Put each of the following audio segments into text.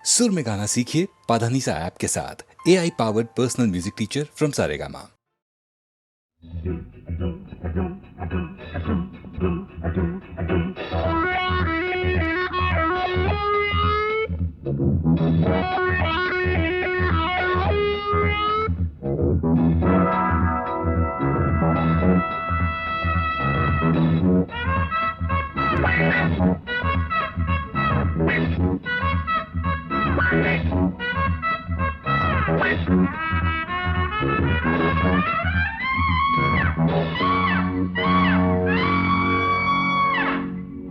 सुर में गाना सीखिए पाधानीसा ऐप के साथ। AI powered personal music teacher from Saregama.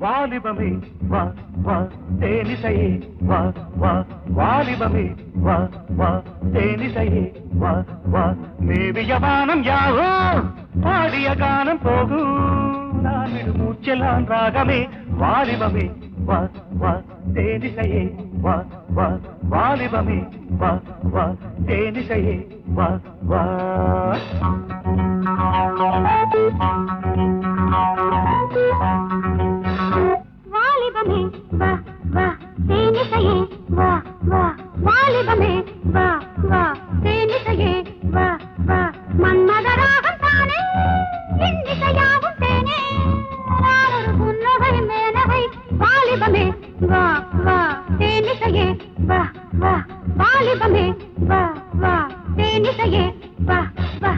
வாலிபமே வா வா தேனிசையே வா வா வாலிபமே வா வா தேனிசையே வா வா மேவிய வானம் யாவோ பாடிய கானம் போகும் நான் விடு மூச்செல்லாம் ராகமே வாலிபமே வா வா தேனிசையே வா வா வாலிபமே வா வா தேனிசையே வா வா வாலிபமே வா வா தேனிசையே வா வா வாலிபமே வா வா தேனிசையே வா வா மன்மதராகம் தானே இன்னிசையாவும் தேனே நானொரு புன்னகை மேனகை வாலிபமே வா வா தேனிசையே வா வா வாலிபமே வா வா தேனிசையே வா வா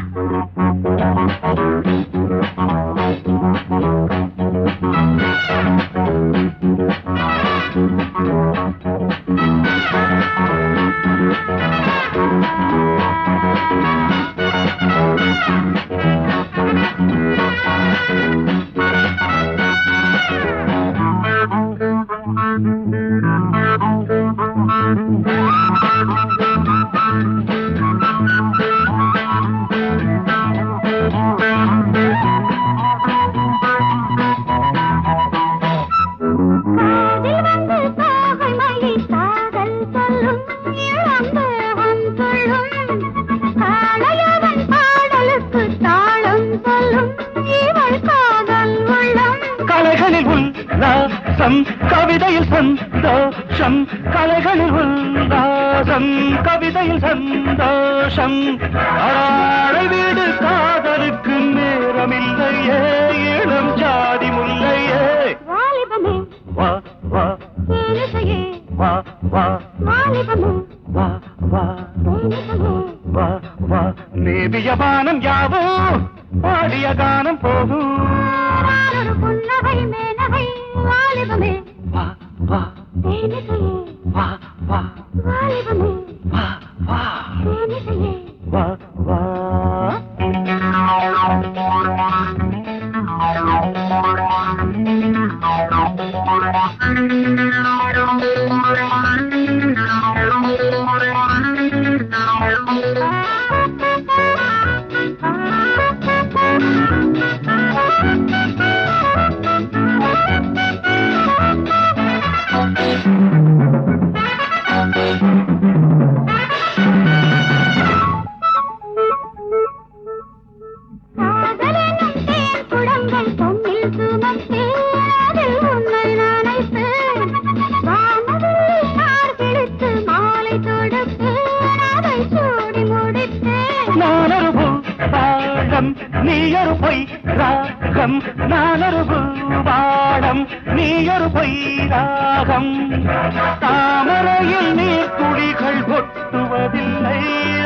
கவிதையில் சந்தோஷம் கலைகளில் உல்லாசம் கவிதையில் சந்தோஷம் அடாழை வீடு காதலுக்கு நேரமில்லையே இளம் ஜாதி முல்லையே வாலிபமே வா வா தேனிசையே வா வா வாலிபமே வா வா தேனிசையே வா வா மேவிய வானம் யாவோ பாடிய கானம் போகும் நானொரு புன்னகை மேனகை வாலிபமே வா வா தேனிசையே வா வா வாலிபமே வா வா தேனிசையே வா வா நீயொரு பொய் ராகம் நானொரு பாடம் நீயொரு பொய் ராகம் தாமரையில் நீர் துளிகள் கொட்டுவதில்லை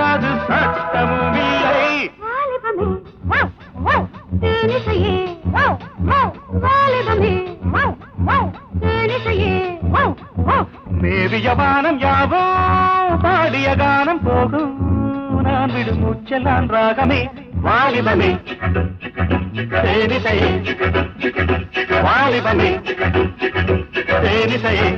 அது சட்டமும் இல்லை வாலிபமே தேனிசையே வாலிபமே தேனிசையே மேவிய வானம் யாவோ பாடிய கானம் போகும் நான் விடு மூச்செல்லாம் ராகமே வாலிபமே தேனிசையே வாலிபமே தேனிசையே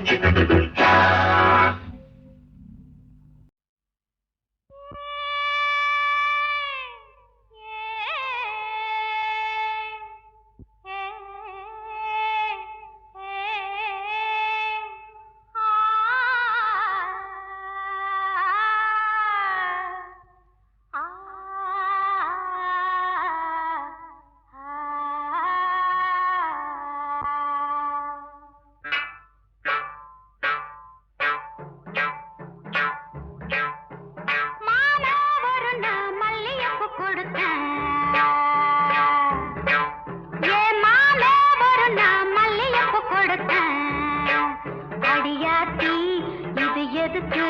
எதுக்கு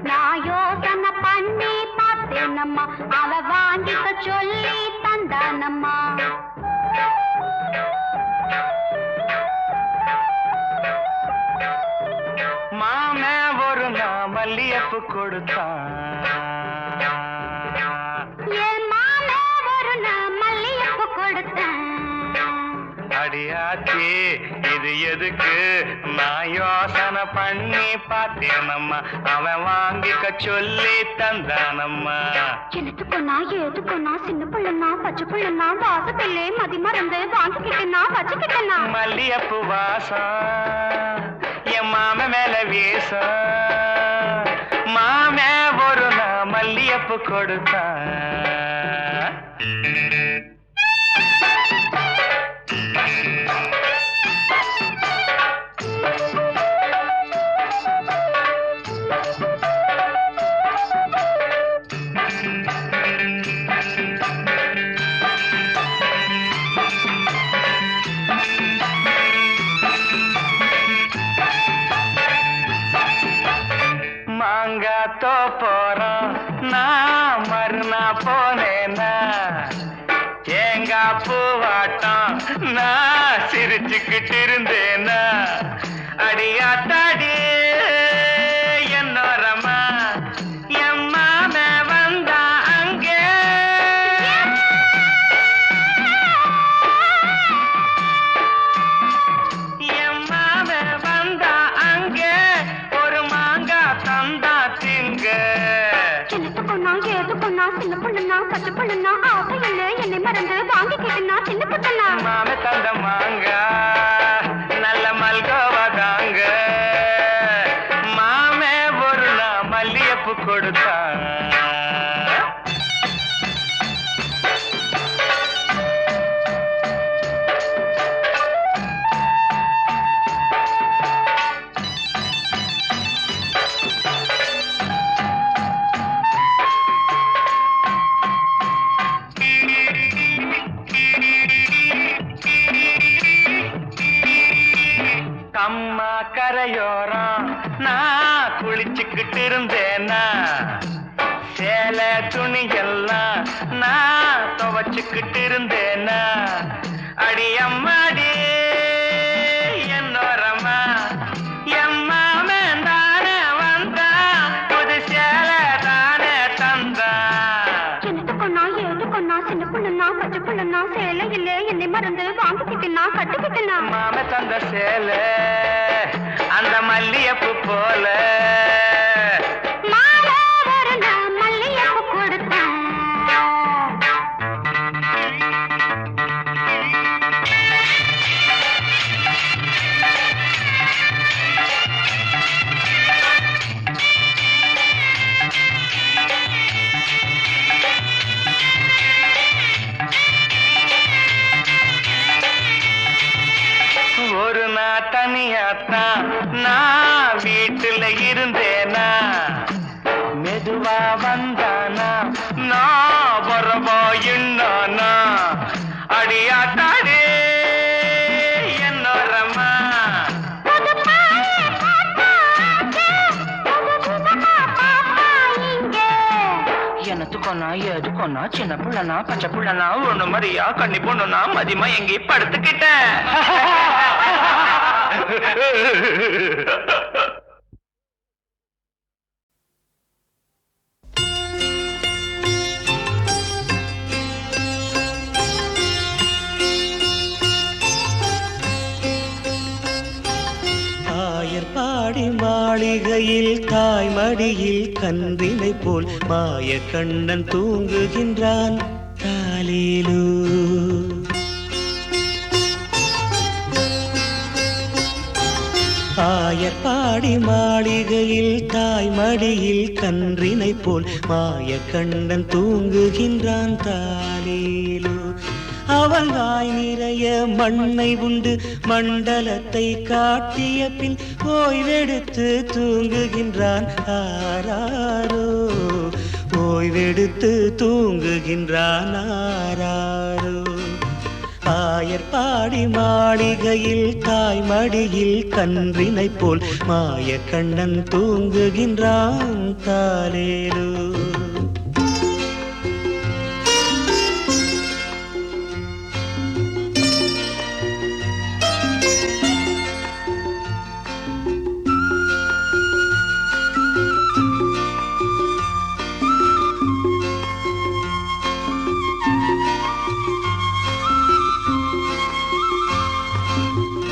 நான் யோசனை பண்ணி பார்த்தேனம்மா அவ வாங்கிக்க சொல்லி தந்தானம்மா மாமே ஒரு நான் மல்லியப்பு கொடுத்தான் என் மாமே ஒரு நான் மல்லியப்பு கொடுத்தேன் அடியாச்சி இது எதுக்கு நான் யோசனை பண்ணி பார்த்தேனம்மா அவன் வாங்கிக்க சொல்லி தந்தானம்மா எனத்துக்குன்னா ஏதுக்குன்னா சின்ன பிள்ளைனா பச்சை பிள்ளைனா வாசத்திலே மதி மறந்து வாங்கிக்கிட்டேனா வச்சுக்கிட்டேனா மல்லியப்பு வாசம் என் மாம மேல வீசம் மாமே ஒரு நான் மல்லியப்பு கொடுத்தான் மாங்காத்தோ போறோம் நான் மறுநா போனேன்னா தேங்கா பூவாட்டம் நான் சிரிச்சுக்கிட்டு இருந்தேனா அடியாத்தாடி என்னோரமா எம்மாம வந்தா அங்கே எம்மாம வந்தா அங்கே ஒரு மாங்கா தந்தா திங்க எனத்துக்குன்னா ஏதுக்குன்னா சின்ன பிள்ளைனா பச்சை பிள்ளைனா ஆசையில்லை என்னை மறந்து வாங்கிக்கிட்டேனா சின்ன பிள்ளைனா மாம தந்த மாங்கா நல்ல மல்கோவா தாங்க மாமே ஒரு நான் மல்லியப்பு கொடுத்தான் அம்மா கரையோரம் நான் குளிச்சுக்கிட்டு இருந்தேனா சேலை துணியெல்லாம் நான் துவச்சுக்கிட்டு இருந்தேனா அடி அம்மாடி என்னோரமா எம்மாமே தானே வந்தா புது சேலை தானே தந்தா எனத்துக்குன்னா ஏதுக்குன்னா சின்ன பிள்ளைனா பச்சை பிள்ளைனா சேலையில்லை என்னை மறந்து வாங்கிக்கிட்டேனா கட்டுக்கிட்டேனா மாம தந்த சேலை அந்த மல்லியப்பு போல மாலை ஒரு நான் மல்லியப்பு கொடுத்தேன் ஒரு நான் தனியாத்தான் நான் வீட்டுல இருந்தேனா மெதுவா வந்தானா நான் வரவா என்னானா அடியாத்தாடே என்னோரமா எனத்துக்கொன்னா எதுக்கொன்னா சின்ன பிள்ளைனா பச்சை பிள்ளைனா ஒண்ணு மாதிரியா கண்ணி பொண்ணுனா மதியமா எங்கே படுத்துக்கிட்டேன் ஆயர்பாடி மாளிகையில் தாய்மடியில் கன்றினை போல் மாய கண்ணன் தூங்குகின்றான் தாலேலோ. ஆயர்பாடி மாளிகையில் தாய்மடியில் கன்றினை போல் மாய கண்ணன் தூங்குகின்றான் தாலேலோ. அவன் வாய் நிறைய மண்ணை உண்டு மண்டலத்தை காட்டிய பின் ஓய்வெடுத்து தூங்குகின்றான் ஆராரோ. ஓய்வெடுத்து தூங்குகின்றான் ஆராரோ. ஆயர்பாடி மாளிகையில் தாய் மடியில் கன்றினை போல் மாய கண்ணன் தூங்குகின்றான் தாலேலோ.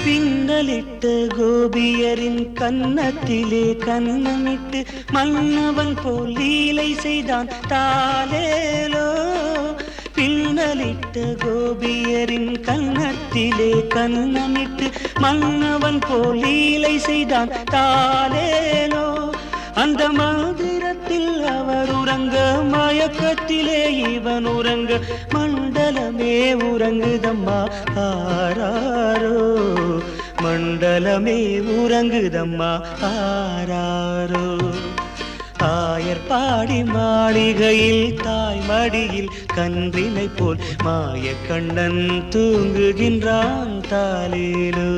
பின்னலிட்டு கோபியரின் கன்னத்திலே கன்னமிட்டு மன்னவன் போல் லீலை செய்தான் தாலேலோ. பின்னலிட்டு கோபியரின் கன்னத்திலே கன்னமிட்டு மன்னவன் போல் லீலை செய்தான் தாலேலோ. அந்த மந்திரத்தில் அவர் உறங்க மயக்கத்திலே இவன் உறங்க மண்டலமே உறங்குதம்மா ஆராரோ. மண்டலமே உறங்குதம்மா ஆராரோ. ஆயர்பாடி மாளிகையில் தாய் மடியில் கன்றினை போல் மாய கண்ணன் தூங்குகின்றான் தாலேலோ.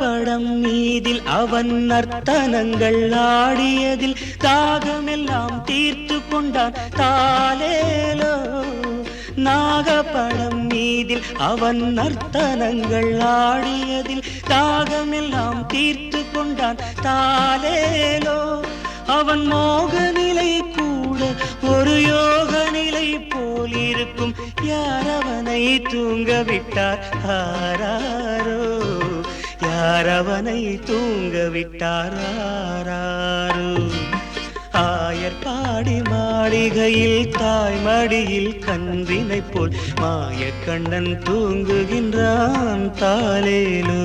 படம் மீதில் அவன் நர்த்தனங்கள் ஆடியதில் தாகமெல்லாம் தீர்த்து கொண்டான் தாலேலோ. நாகப்படம் மீதில் அவன் நர்த்தனங்கள் ஆடியதில் தாகமெல்லாம் தீர்த்து கொண்டான் தாலேலோ. அவன் மோக நிலை கூட ஒரு யோக நிலை போல் இருக்கும். யார் அவனை தூங்க விட்டார் ஆராரோ. யார் அவனை தூங்க விட்டார் ஆராரோ. ஆயர்பாடி மாளிகையில் தாய் மடியில் கன்றினை போல் மாய கண்ணன் தூங்குகின்றான் தாலேலோ.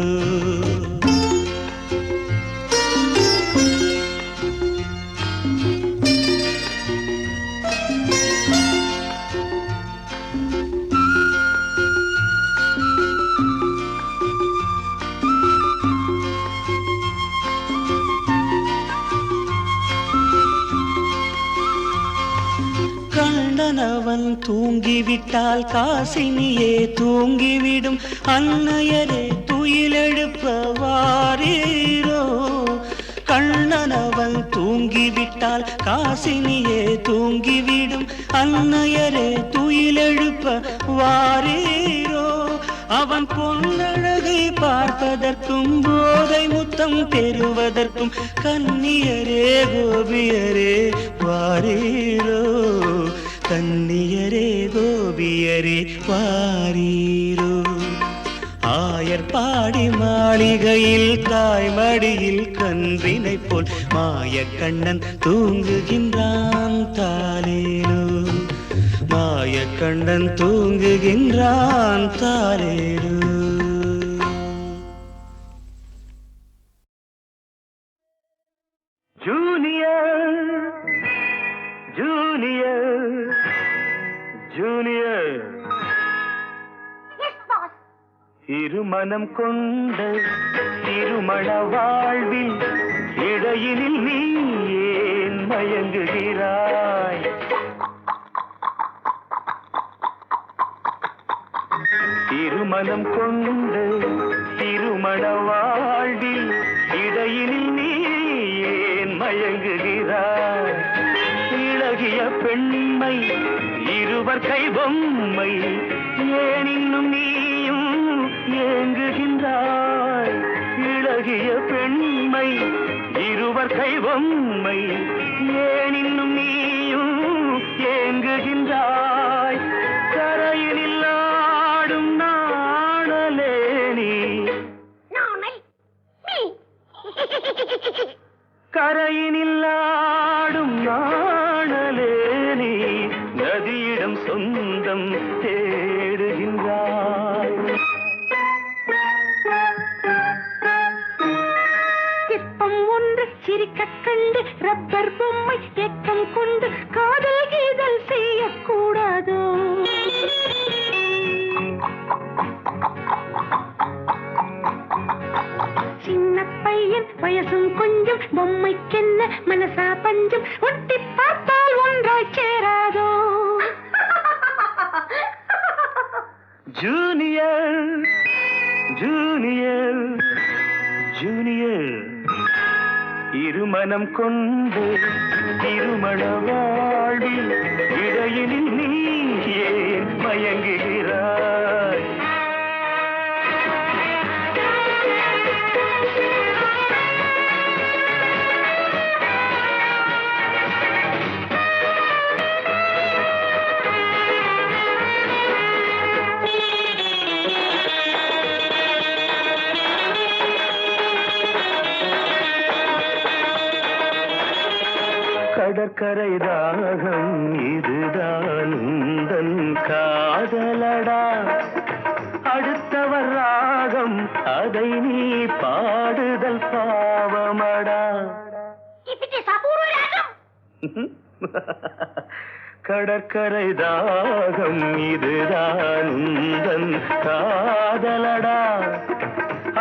கண்ணனவன் தூங்கிவிட்டால் காசினியே தூங்கிவிடும். அன்னையரே துயிலெழுப்ப வாரீரோ. கண்ணனவன் தூங்கிவிட்டால் காசினியே தூங்கிவிடும். அன்னையரே துயிலெழுப்ப வாரீரோ. அவன் பொன்னழகை பார்ப்பதற்கும் போதை முத்தம் பெறுவதற்கும் கன்னியரே கோபியரே வாரீரோ. கன்னியரே கோபியரே வாரீரோ. ஆயர்பாடி மாளிகையில் தாய் மடியில் கன்றினை போல் மாய கண்ணன் தூங்குகின்றான் தாலேலோ. மாய கண்ணன் தூங்குகின்றான் தாலேலோ. ஜூனியர் ஜூனியர் ஜூனியர் இருமனம் கொண்ட திருமண வாழ்வில் இடையினில் நீ ஏன் மயங்குகிறாய்? திருமணம் கொண்ட திருமண வாழ்வில் இடையினில் நீ ஏன் மயங்குகிறாய்? இளகிய பெண்மை இருவர் கை பொம்மை ஏன் இன்னும் நீயும் ஏங்குகின்றாய்? இளகிய பெண்மை இருவர் கை பொம்மை ஏன் இன்னும் நீயும் ஏங்குகின்றாய்? கரையினில் ஆடும் நாணலே நீ கரையினில் ஆடும் நாணலே நீ நதியிடம் சொந்தம் தேடுகின்றாய். சிற்பம் ஒன்று சிரிக்க கண்டு ரப்பர் பொம்மை ஏக்கம் கொண்டு காதல் கீதல் செய்யக்கூடாதோ? சின்ன பையன் வயசும் கொஞ்சம் பொம்மைக்கென்ன மனசா பஞ்சம் ஒட்டி பார்த்தால் ஒன்றாய் சேராதோ? ஜூனியர் ஜூனியர் ஜூனியர் இருமனம் கொண்டு திருமண வாழ்வில் இடையினில் நீ ஏன் மயங்குகிறாய்? கடற்கரை தாகம் இதுதான் உந்தன் காதலடா, அடுத்தவர் ராகம் அதை நீ பாடுதல் பாவமடா. கடற்கரை தாகம் இதுதான் உந்தன் காதலடா,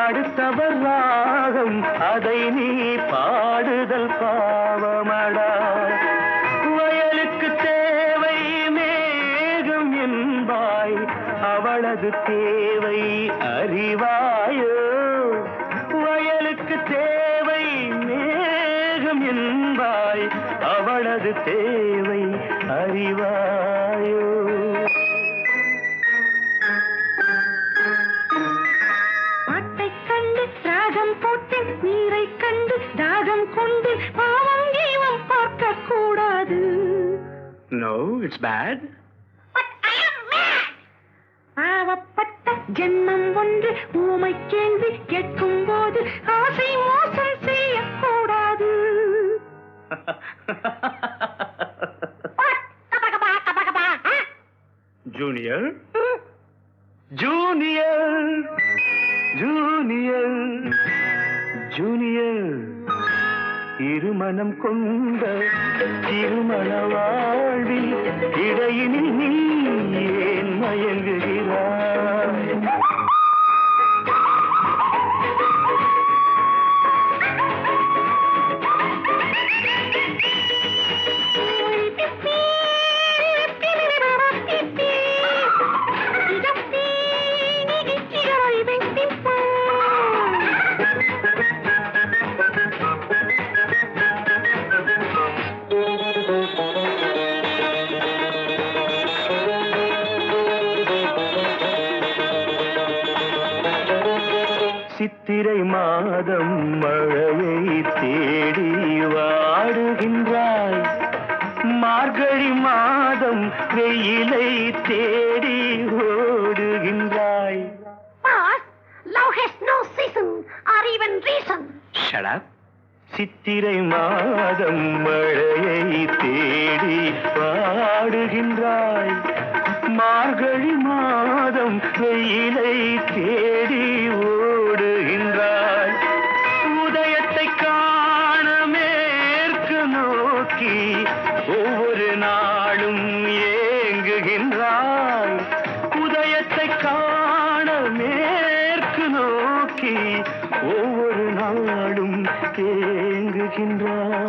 அடுத்தவர் ராகம் அதை நீ பாடுதல் பாவமடா. வயலுக்கு தேவை மேகம் என்பாய், அவளது தேவை அறிவாயோ? வயலுக்கு தேவை மேகம் என்பாய், அவளது தேவை அறிவாயோ? நீரை கண்டு தாகம் கொண்டு பாவம் ஜீவம் பார்க்க கூடாது. No, it's bad. But I am mad. பாவப்பட்ட ஜென்மம் ஒன்று ஊமை கேள்வி கேட்கும் போது ஆசை மோசம் செய்யக்கூடாது. ஜூனியர் ஜூனியர் ஜூனியர் ஜூனியர் இருமனம் கொண்ட திருமண வாழ்வில் இடையினில் நீ ஏன் மயங்குகிறாய்? சித்திரை மாதம் மழையை தேடி வாடுகின்றாய், மார்கழி மாதம் வெயிலை தேடி ஓடுகின்றாய். Love has no season or even reason. Shut up. சித்திரை மாதம் மழையை தேடி வாடுகின்றாய், மார்கழி மாதம் வெயிலை தேடி ஓடுகின்றாய். உதயத்தை காண மேற்கு நோக்கி ஒவ்வொரு நாளும் ஏங்குகின்றாய். உதயத்தை காண மேற்கு நோக்கி ஒவ்வொரு நாளும் ஏங்குகின்றாய்.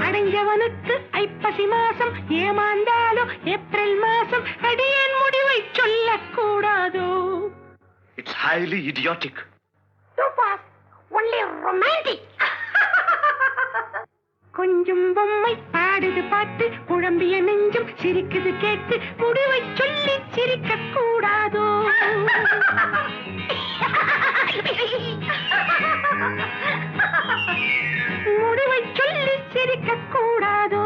அடைஞ்சவனுக்கு ஐப்பசி மாசம் ஏமாந்தாலோ ஏப்ரல் மாசம் அடியேன் முடிவை சொல்லக்கூடாதோ? It's highly idiotic. Too fast, only romantic. கொஞ்சம் பொம்மை பாடுது பாட்டு, குழம்பிய நெஞ்சம் சிரிக்குது கேட்டு, முடிவை சொல்லி சிரிக்க கூடாதோ? முடிவை சொல்லி சிரிக்க கூடாதோ?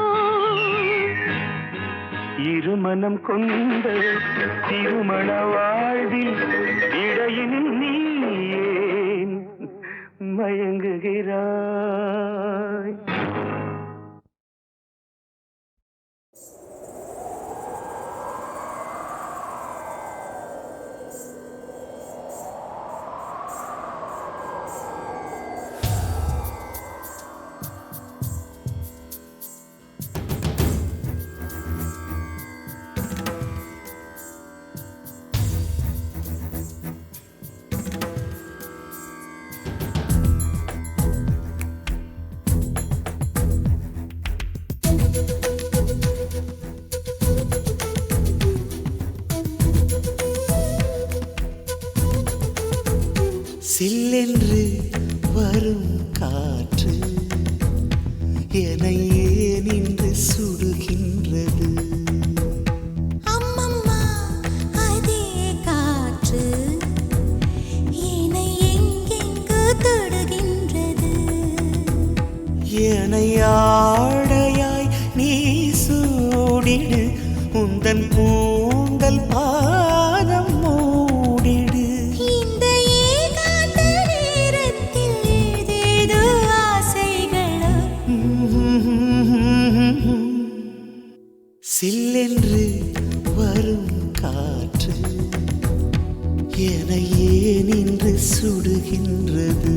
இருமனம் கொண்ட திருமண வாழ்வில் இடையினில் நீ ஏன் மயங்குகிறாய்? சில்லென்று வரும் காற்று என்னை ஏன் இன்று சுடுகின்றது. அம்மம்மா அதே காற்று என்னை எங்கெங்கு தொடுகின்றது. என்னை ஆடையாய் நீ சூடிடு, உந்தன் கூந்தல் பாதம் மூடிடு. இந்த ஏகாந்த நேரத்தில் ஏதேதோ ஆசைகளோ. சில்லென்று வரும் காற்று என்னை ஏன் இன்று சுடுகின்றது.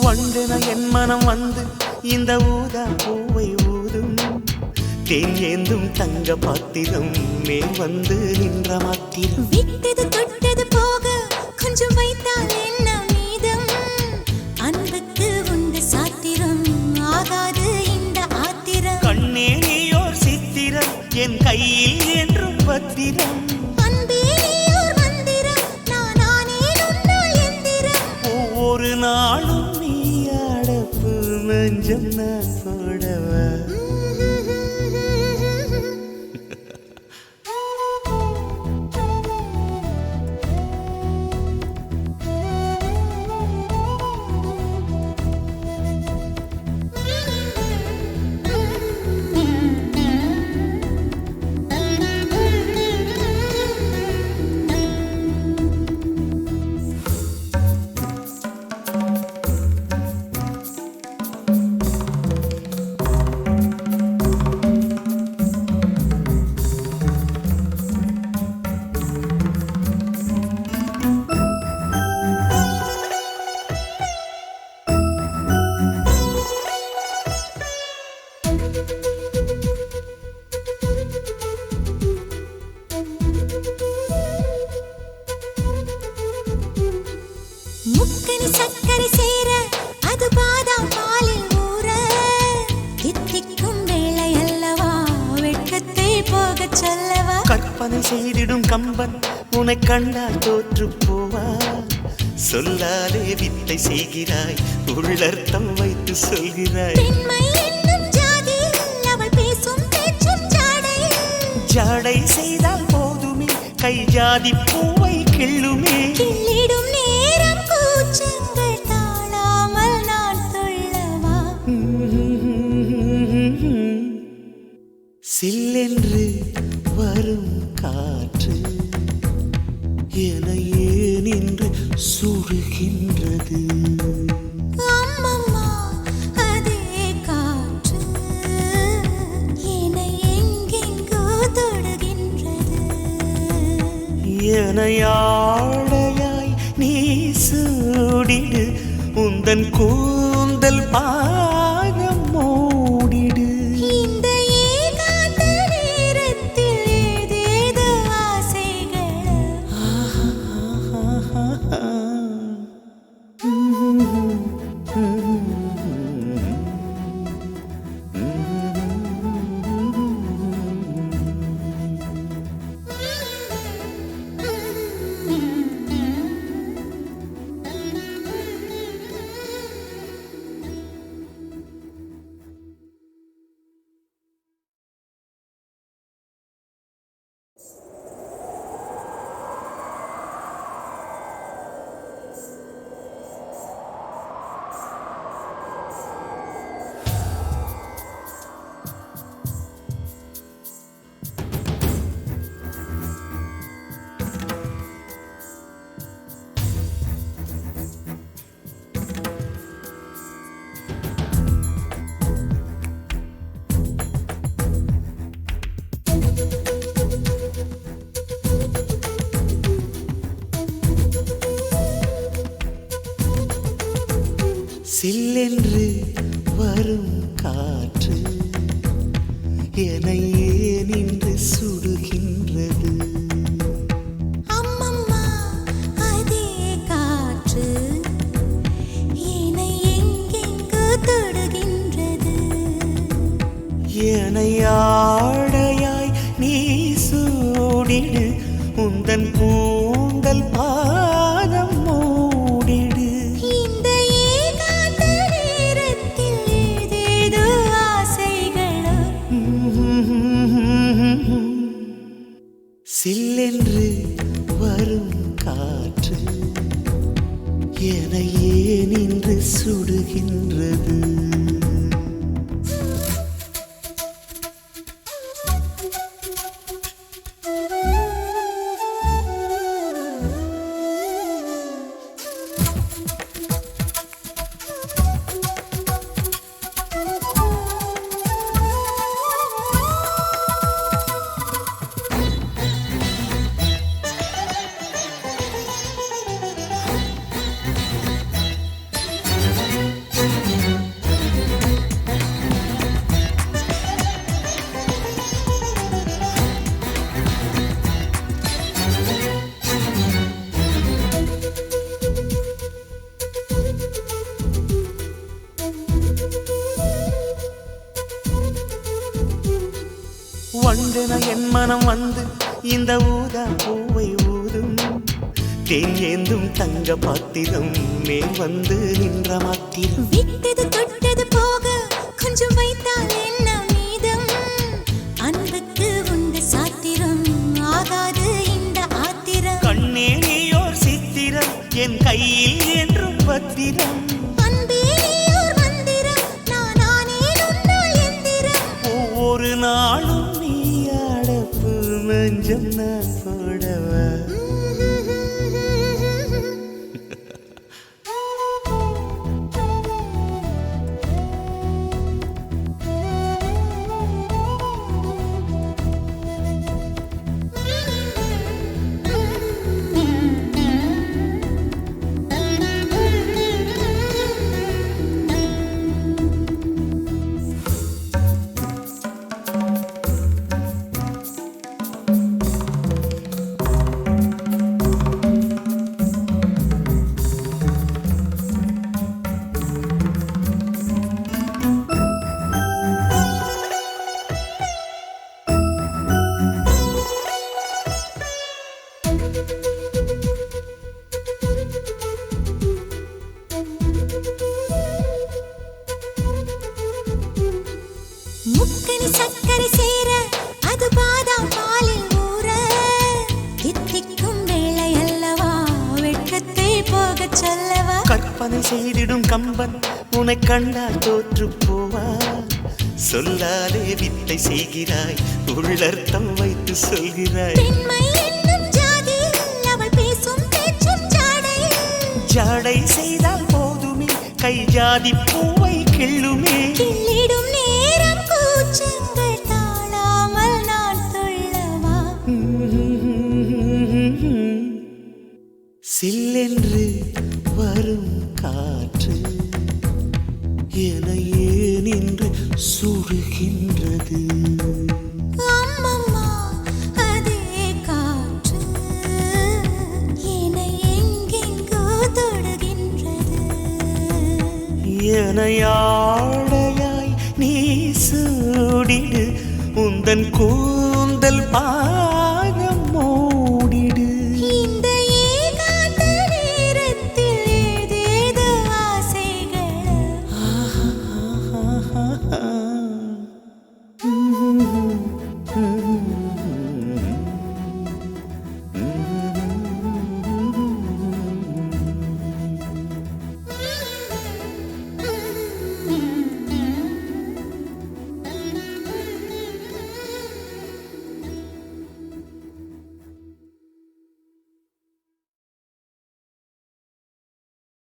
வண்டென என் மனம் வந்து இந்த ஊதா பூவை ஊதும், தேன் ஏந்தும் தங்க பாத்திரம் மேல் வந்து நின்ற மாத்திரம். விட்டது தொட்டது போக கொஞ்சம் வைத்தால் என்ன மீதம். அன்புக்கு உண்டு சாத்திரம் ஆகாது இந்த ஆத்திரம். கண்ணே நீயோர் சித்திரம் என் கையில் என்றும் பத்திரம். அன்பே நீயோர் மந்திரம் நானே உன்னால் எந்திரம். ஒவ்வொரு நாளும் நீ அடப்பு மஞ்சம் நான் போடவா. முக்கனி சக்கரை சேர அது பாதாம் பாலில் ஊற. தித்திக்கும் வேளை அல்லவா வெட்கத்தை போகச் சொல்லவா. கற்பனை செய்திடும் கம்பன் உன்னை கண்டால் தோற்று போவா. சொல்லாலே வித்தை செய்கிறாய், உள்ளர்த்தம் வைத்து சொல்கிறாய். பெண்மை என்னும் ஜாதியில் அவள் பேசும் பேச்சும் ஜாடையில். ஜாடை செய்தால் போதுமே, கை ஜாதி பூவை கிள்ளுமே. கிள்ளிடும் நேரம் கூச்சங்கள் தாழாமல் நான் சொல்லவா. சில்லென்று வரும் காற்று என்னை ஏன் இன்று சுடுகின்றது. அம்மம்மா அதே காற்று என்னை எங்கெங்கோ தொடுகின்றது. என்னை ஆடையாய் நீ சூடிடு, உந்தன் கூந்தல் பாகம் மூடிடு. இந்த ஏகாந்த நேரத்தில் ஏதேதோ ஆசைகள். சில்லென்று வரும் காற்று என்னை ஏன் இன்று சுடுகின்றது. அம்மம்மா அதே காற்று என்னை எங்கெங்கு தொடுகின்றது. என்னை ஆடையாய் நீ சூடிடு, உந்தன் கூந்தல் பாதம் மூடிடு. இந்த ஏகாந்த நேரத்தில் ஏதேதோ ஆசைகளோ. சில்லென்று வரும் காற்று என்னை ஏன் இன்று சுடுகின்றது. வண்டென என் மனம் வந்து இந்த ஊதா பூவை ஊதும், தேன் ஏந்தும் தங்க பாத்திரம் மேல் வந்து நின்ற மாத்திரம். விட்டது தொட்டது போக கொஞ்சம் வைத்தால் என்ன மீதம். அன்புக்கு உண்டு சாத்திரம் ஆகாது இந்த ஆத்திரம். கண்ணே நீயோர் சித்திரம் என் கையில் என்றும் பத்திரம். அன்பே நீயோர் மந்திரம் நானே உன்னால் எந்திரம். ஒவ்வொரு நாளும் நீ அடப்பு மஞ்சம் நான் போடவா. முக்கனி சக்கரை சேர அது பாதாம் பாலில் ஊற. தித்திக்கும் வேளை அல்லவா வெட்கத்தை போகச் சொல்லவா. கற்பனை செய்திடும் கம்பன் உன்னை கண்டால் தோற்று போவா. சொல்லாலே வித்தை செய்கிறாய், உள்ளர்த்தம் வைத்து சொல்கிறாய். பெண்மை என்னும் ஜாதியில் அவள் பேசும் பேச்சும் ஜாடையில். ஜாடை செய்தால் போதுமே, கை ஜாதி பூவை கிள்ளுமே. கிள்ளிடும் நேரம் கூச்சங்கள் தாழாமல் நான் சொல்லவா. சில்லென்று வரும் காற்று என்னை ஏன் இன்று சுடுகின்றது. அம்மம்மா அதே காற்று என்னை எங்கெங்கோ தொடுகின்றது. என்னை ஆடையாய் நீ சூடிடு, உந்தன் கூந்தல்